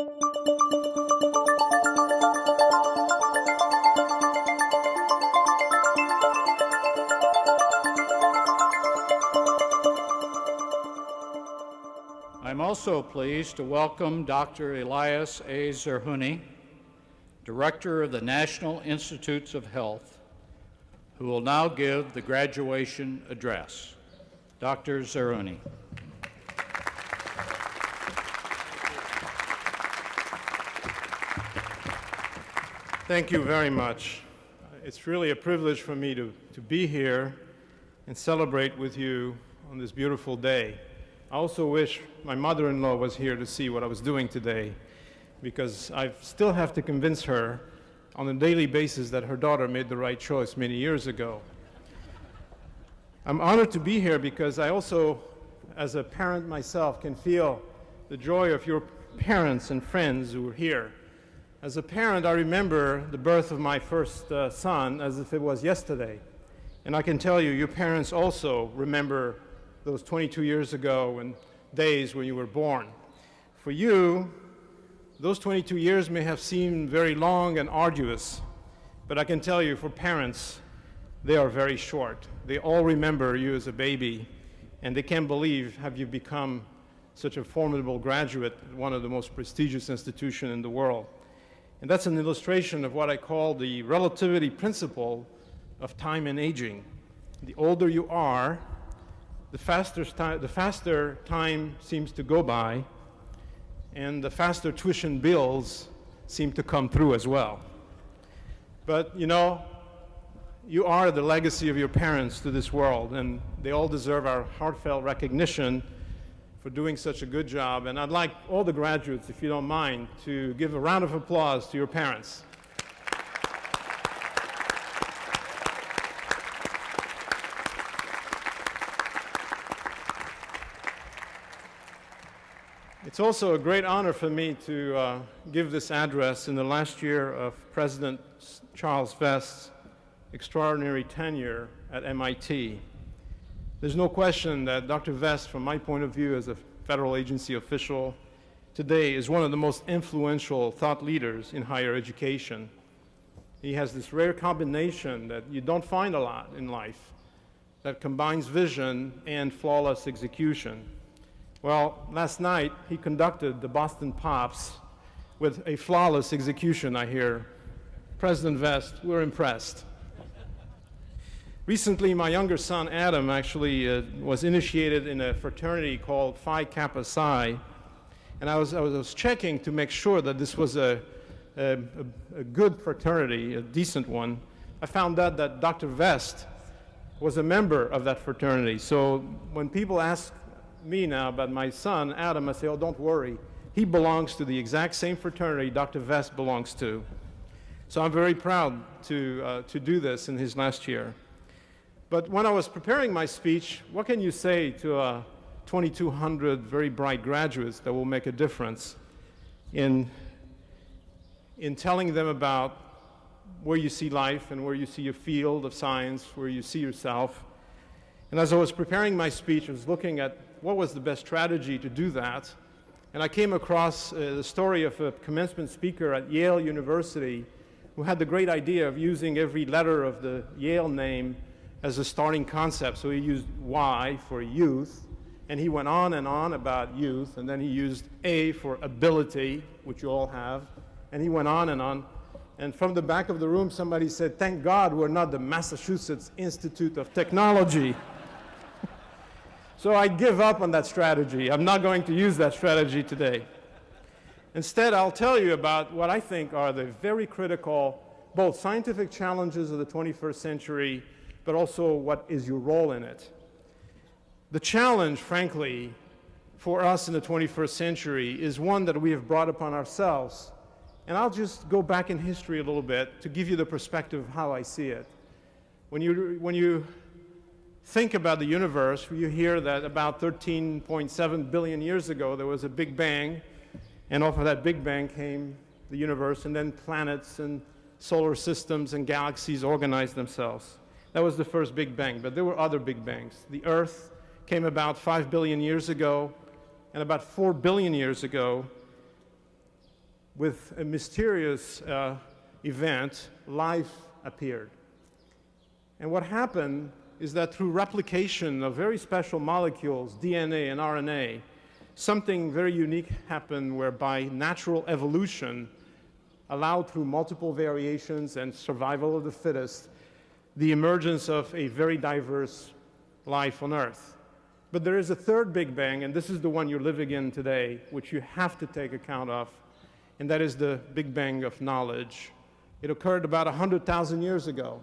I'm also pleased to welcome Dr. Elias A. Zerhouni, Director of the National Institutes of Health, who will now give the graduation address. Dr. Zerhouni. Thank you very much. It's really a privilege for me to be here and celebrate with you on this beautiful day. I also wish my mother-in-law was here to see what I was doing today, because I still have to convince her on a daily basis that her daughter made the right choice many years ago. I'm honored to be here because I also, as a parent myself, can feel the joy of your parents and friends who are here. As a parent, I remember the birth of my first son as if it was yesterday. And I can tell you, your parents also remember those 22 years ago and days when you were born. For you, those 22 years may have seemed very long and arduous, but I can tell you, for parents, they are very short. They all remember you as a baby, and they can't believe have you become such a formidable graduate at one of the most prestigious institutions in the world. And that's an illustration of what I call the relativity principle of time and aging. The older you are, the faster time seems to go by, and the faster tuition bills seem to come through as well. But you know, you are the legacy of your parents to this world, and they all deserve our heartfelt recognition for doing such a good job. And I'd like all the graduates, if you don't mind, to give a round of applause to your parents. It's also a great honor for me to give this address in the last year of President Charles Vest's extraordinary tenure at MIT. There's no question that Dr. Vest, from my point of view as a federal agency official, today is one of the most influential thought leaders in higher education. He has this rare combination that you don't find a lot in life, that combines vision and flawless execution. Well, last night, he conducted the Boston Pops with a flawless execution, I hear. President Vest, we're impressed. Recently, my younger son, Adam, actually was initiated in a fraternity called Phi Kappa Psi, and I was checking to make sure that this was a good fraternity, a decent one. I found out that Dr. Vest was a member of that fraternity. So when people ask me now about my son, Adam, I say, oh, don't worry. He belongs to the exact same fraternity Dr. Vest belongs to. So I'm very proud to do this in his last year. But when I was preparing my speech, what can you say to 2,200 very bright graduates that will make a difference in telling them about where you see life and where you see your field of science, where you see yourself? And as I was preparing my speech, I was looking at what was the best strategy to do that. And I came across the story of a commencement speaker at Yale University who had the great idea of using every letter of the Yale name as a starting concept. So he used Y for youth, and he went on and on about youth, and then he used A for ability, which you all have, and he went on and on. And from the back of the room, somebody said, thank God we're not the Massachusetts Institute of Technology. So I give up on that strategy. I'm not going to use that strategy today. Instead, I'll tell you about what I think are the very critical, both scientific challenges of the 21st century, but also what is your role in it. The challenge, frankly, for us in the 21st century is one that we have brought upon ourselves. And I'll just go back in history a little bit to give you the perspective of how I see it. When you think about the universe, you hear that about 13.7 billion years ago there was a Big Bang, and off of that Big Bang came the universe, and then planets and solar systems and galaxies organized themselves. That was the first Big Bang, but there were other Big Bangs. The Earth came about 5 billion years ago, and about 4 billion years ago, with a mysterious event, life appeared. And what happened is that through replication of very special molecules, DNA and RNA, something very unique happened whereby natural evolution allowed through multiple variations and survival of the fittest, the emergence of a very diverse life on Earth. But there is a third Big Bang, and this is the one you're living in today, which you have to take account of, and that is the Big Bang of knowledge. It occurred about 100,000 years ago,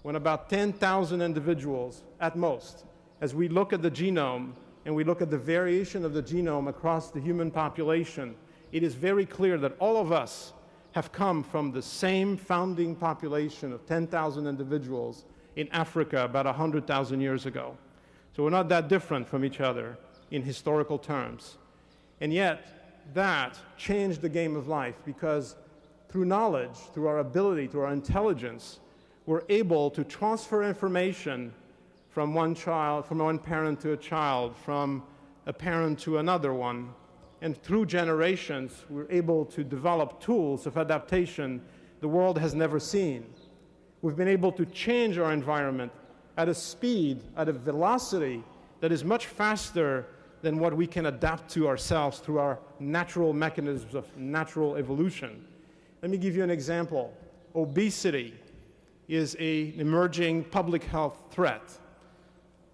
when about 10,000 individuals, at most, as we look at the genome and we look at the variation of the genome across the human population, it is very clear that all of us have come from the same founding population of 10,000 individuals in Africa about 100,000 years ago. So we're not that different from each other in historical terms. And yet, that changed the game of life because through knowledge, through our ability, through our intelligence, we're able to transfer information from one parent to a child, from a parent to another one. And through generations, we're able to develop tools of adaptation the world has never seen. We've been able to change our environment at a speed, at a velocity that is much faster than what we can adapt to ourselves through our natural mechanisms of natural evolution. Let me give you an example. Obesity is an emerging public health threat.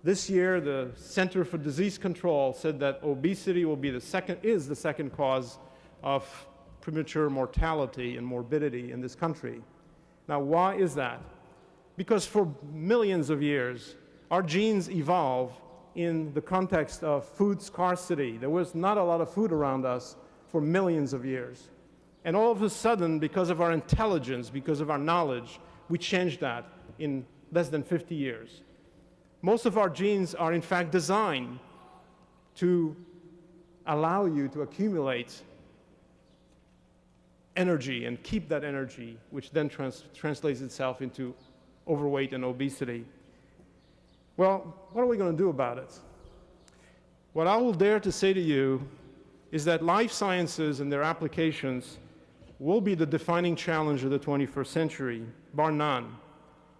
This year, the Center for Disease Control said that obesity will be the second cause of premature mortality and morbidity in this country. Now, why is that? Because for millions of years, our genes evolved in the context of food scarcity. There was not a lot of food around us for millions of years. And all of a sudden, because of our intelligence, because of our knowledge, we changed that in less than 50 years. Most of our genes are in fact designed to allow you to accumulate energy and keep that energy, which then translates itself into overweight and obesity. Well, what are we going to do about it? What I will dare to say to you is that life sciences and their applications will be the defining challenge of the 21st century, bar none.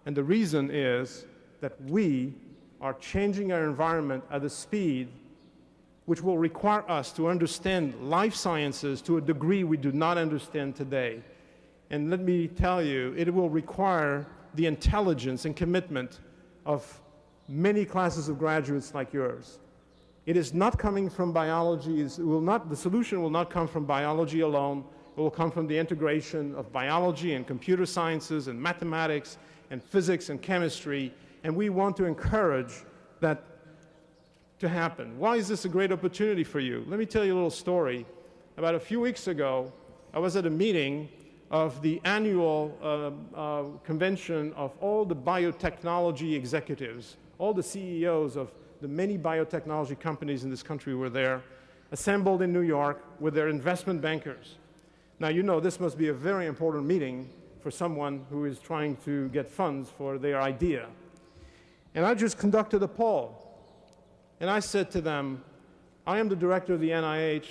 And the reason is that we are changing our environment at a speed which will require us to understand life sciences to a degree we do not understand today. And let me tell you, it will require the intelligence and commitment of many classes of graduates like yours. It is not coming from biology. The solution will not come from biology alone. It will come from the integration of biology and computer sciences and mathematics and physics and chemistry, and we want to encourage that to happen. Why is this a great opportunity for you? Let me tell you a little story. About a few weeks ago, I was at a meeting of the annual convention of all the biotechnology executives. All the CEOs of the many biotechnology companies in this country were there, assembled in New York with their investment bankers. Now, you know this must be a very important meeting for someone who is trying to get funds for their idea. And I just conducted a poll. And I said to them, I am the director of the NIH.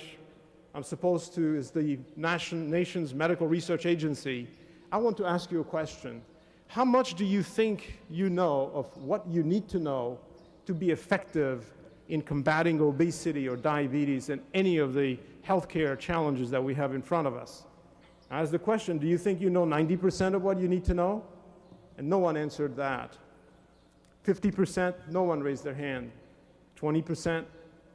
I'm supposed to, as the nation's medical research agency, I want to ask you a question. How much do you think you know of what you need to know to be effective in combating obesity or diabetes and any of the healthcare challenges that we have in front of us? I asked the question, do you think you know 90% of what you need to know? And no one answered that. 50%, no one raised their hand. 20%,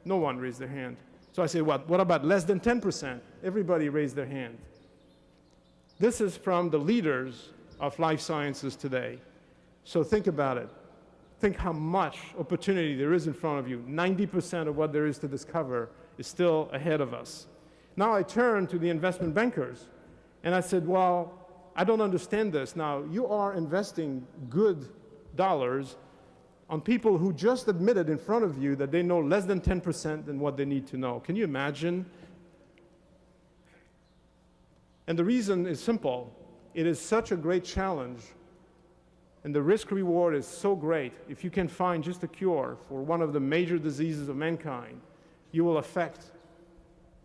no one raised their hand. So I say, what about less than 10%? Everybody raised their hand. This is from the leaders of life sciences today. So think about it. Think how much opportunity there is in front of you. 90% of what there is to discover is still ahead of us. Now I turn to the investment bankers, and I said, well, I don't understand this. Now, you are investing good dollars on people who just admitted in front of you that they know less than 10% than what they need to know. Can you imagine? And the reason is simple. It is such a great challenge, and the risk-reward is so great. If you can find just a cure for one of the major diseases of mankind, you will affect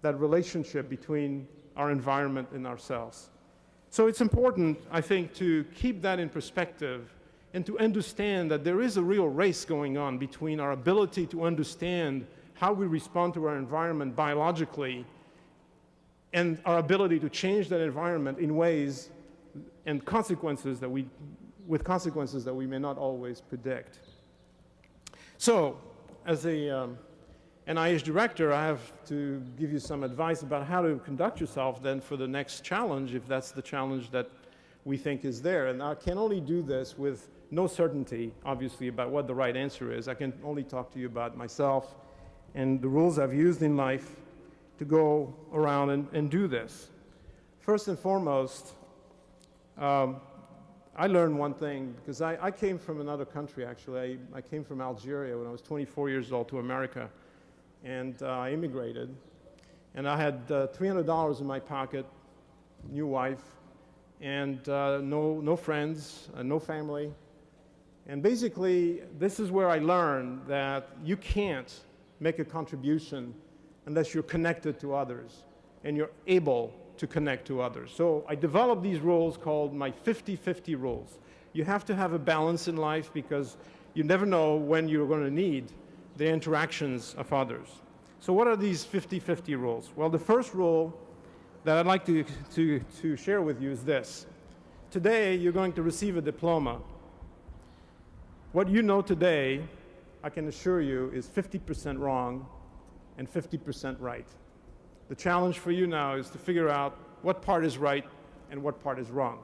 that relationship between our environment, and ourselves. So it's important, I think, to keep that in perspective and to understand that there is a real race going on between our ability to understand how we respond to our environment biologically and our ability to change that environment in ways and consequences that we may not always predict. So, as a NIH director, I have to give you some advice about how to conduct yourself then for the next challenge, if that's the challenge that we think is there. And I can only do this with no certainty, obviously, about what the right answer is. I can only talk to you about myself and the rules I've used in life to go around and do this. First and foremost, I learned one thing, because I came from another country, actually. I came from Algeria when I was 24 years old to America, and I immigrated. And I had $300 in my pocket, new wife, and no friends, no family. And basically, this is where I learned that you can't make a contribution unless you're connected to others and you're able to connect to others. So I developed these rules called my 50-50 rules. You have to have a balance in life because you never know when you're going to need the interactions of others. So what are these 50-50 rules? Well, the first rule that I'd like to share with you is this. Today, you're going to receive a diploma. What you know today, I can assure you, is 50% wrong and 50% right. The challenge for you now is to figure out what part is right and what part is wrong.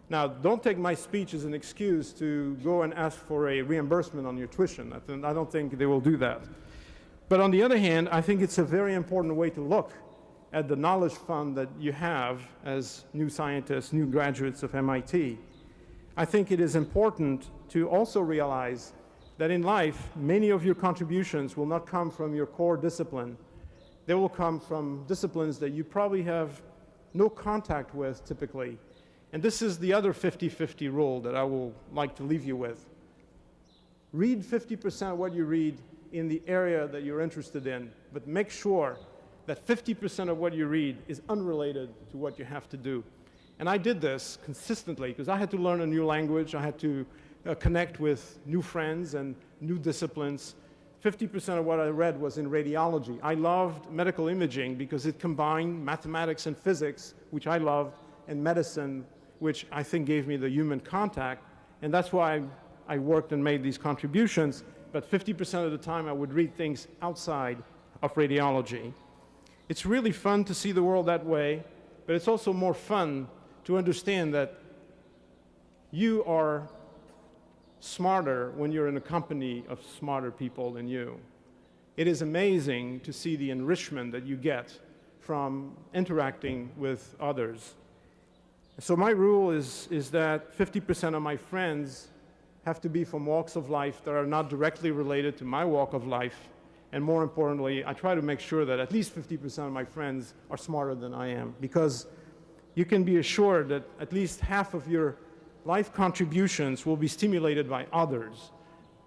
Now, don't take my speech as an excuse to go and ask for a reimbursement on your tuition. I don't think they will do that. But on the other hand, I think it's a very important way to look at the knowledge fund that you have as new scientists, new graduates of MIT. I think it is important to also realize that in life, many of your contributions will not come from your core discipline. They will come from disciplines that you probably have no contact with typically. And this is the other 50-50 rule that I will like to leave you with. Read 50% of what you read in the area that you're interested in, but make sure that 50% of what you read is unrelated to what you have to do. And I did this consistently because I had to learn a new language. I had to connect with new friends and new disciplines. 50% of what I read was in radiology. I loved medical imaging because it combined mathematics and physics, which I loved, and medicine, which I think gave me the human contact. And that's why I worked and made these contributions. But 50% of the time, I would read things outside of radiology. It's really fun to see the world that way, but it's also more fun to understand that you are smarter when you're in a company of smarter people than you. It is amazing to see the enrichment that you get from interacting with others. So my rule is that 50% of my friends have to be from walks of life that are not directly related to my walk of life. And more importantly, I try to make sure that at least 50% of my friends are smarter than I am, because you can be assured that at least half of your life contributions will be stimulated by others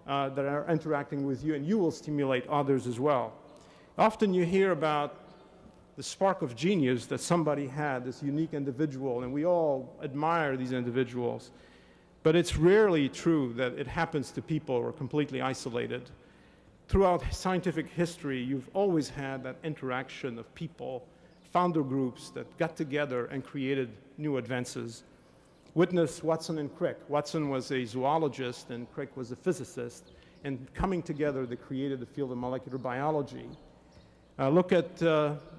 that are interacting with you, and you will stimulate others as well. Often you hear about the spark of genius that somebody had, this unique individual, and we all admire these individuals. But it's rarely true that it happens to people who are completely isolated. Throughout scientific history, you've always had that interaction of people, founder groups that got together and created new advances. Witness Watson and Crick. Watson was a zoologist and Crick was a physicist, and coming together, they created the field of molecular biology. Look at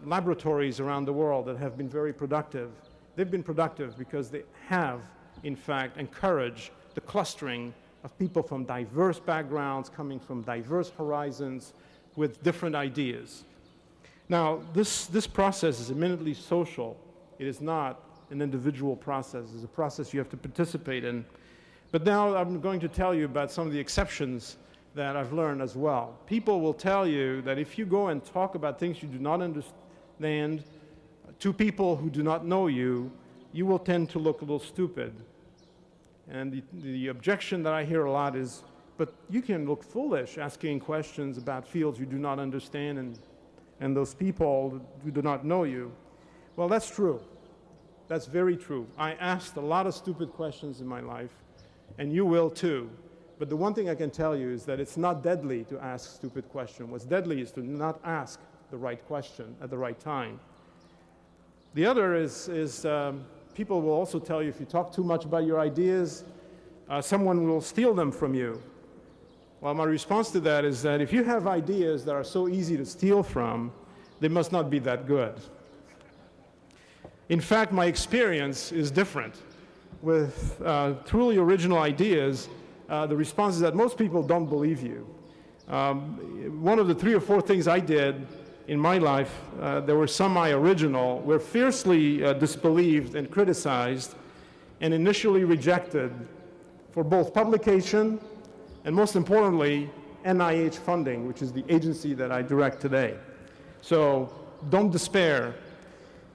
laboratories around the world that have been very productive. They've been productive because they have, in fact, encouraged the clustering of people from diverse backgrounds, coming from diverse horizons, with different ideas. Now, this process is eminently social. It is not an individual process. It's a process you have to participate in. But now I'm going to tell you about some of the exceptions that I've learned as well. People will tell you that if you go and talk about things you do not understand to people who do not know you, you will tend to look a little stupid. And the objection that I hear a lot is, but you can look foolish asking questions about fields you do not understand and those people who do not know you. Well, that's true. That's very true. I asked a lot of stupid questions in my life, and you will too. But the one thing I can tell you is that it's not deadly to ask stupid questions. What's deadly is to not ask the right question at the right time. The other is people will also tell you if you talk too much about your ideas, someone will steal them from you. Well, my response to that is that if you have ideas that are so easy to steal from, they must not be that good. In fact, my experience is different. With truly original ideas, the response is that most people don't believe you. One of the 3 or 4 things I did in my life, that were semi-original, were fiercely disbelieved and criticized and initially rejected for both publication and, most importantly, NIH funding, which is the agency that I direct today. So don't despair.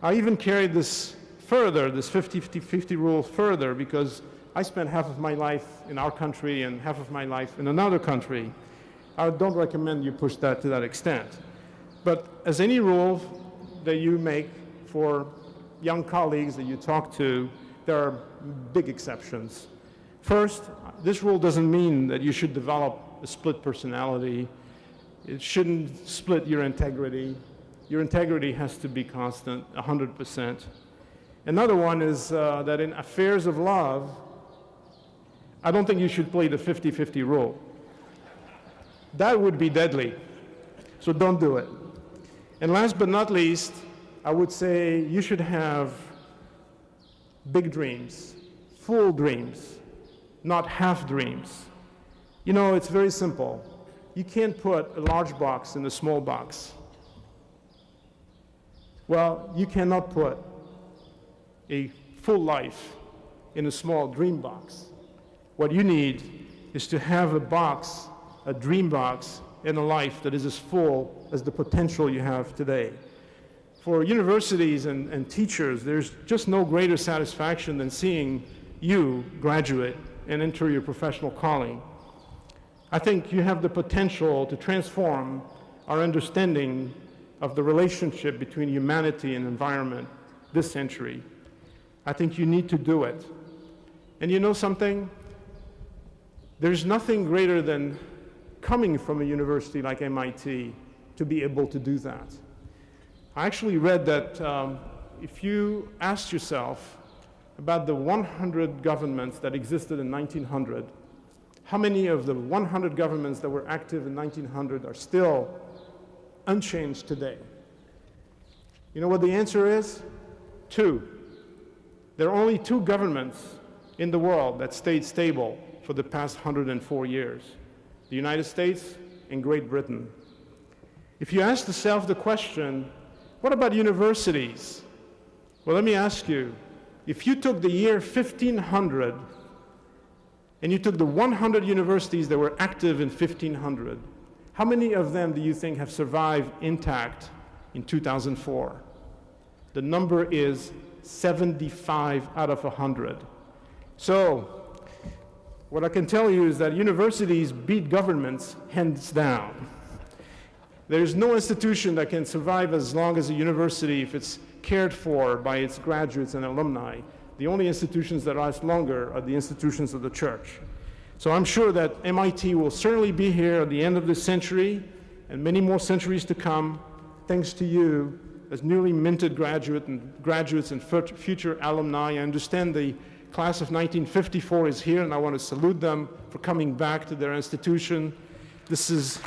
I even carried this further, this 50-50 rule further, because I spent half of my life in our country and half of my life in another country. I don't recommend you push that to that extent. But as any rule that you make for young colleagues that you talk to, there are big exceptions. First, this rule doesn't mean that you should develop a split personality. It shouldn't split your integrity. Your integrity has to be constant, 100%. Another one is that in affairs of love, I don't think you should play the 50-50 rule. That would be deadly, so don't do it. And last but not least, I would say you should have big dreams, full dreams, not half dreams. You know, it's very simple. You can't put a large box in a small box. Well, you cannot put a full life in a small dream box. What you need is to have a box, a dream box, in a life that is as full as the potential you have today. For universities and teachers, there's just no greater satisfaction than seeing you graduate and enter your professional calling. I think you have the potential to transform our understanding of the relationship between humanity and environment this century. I think you need to do it. And you know something? There's nothing greater than coming from a university like MIT to be able to do that. I actually read that if you asked yourself about the 100 governments that existed in 1900, how many of the 100 governments that were active in 1900 are still unchanged today? You know what the answer is? 2. There are only 2 governments in the world that stayed stable for the past 104 years. The United States and Great Britain. If you ask yourself the question, what about universities? Well, let me ask you, if you took the year 1500 and you took the 100 universities that were active in 1500, how many of them do you think have survived intact in 2004? The number is 75 out of 100. So, what I can tell you is that universities beat governments hands down. There's no institution that can survive as long as a university if it's cared for by its graduates and alumni. The only institutions that last longer are the institutions of the church. So I'm sure that MIT will certainly be here at the end of this century and many more centuries to come, thanks to you as newly minted graduates and future alumni. I understand the class of 1954 is here, and I want to salute them for coming back to their institution. This is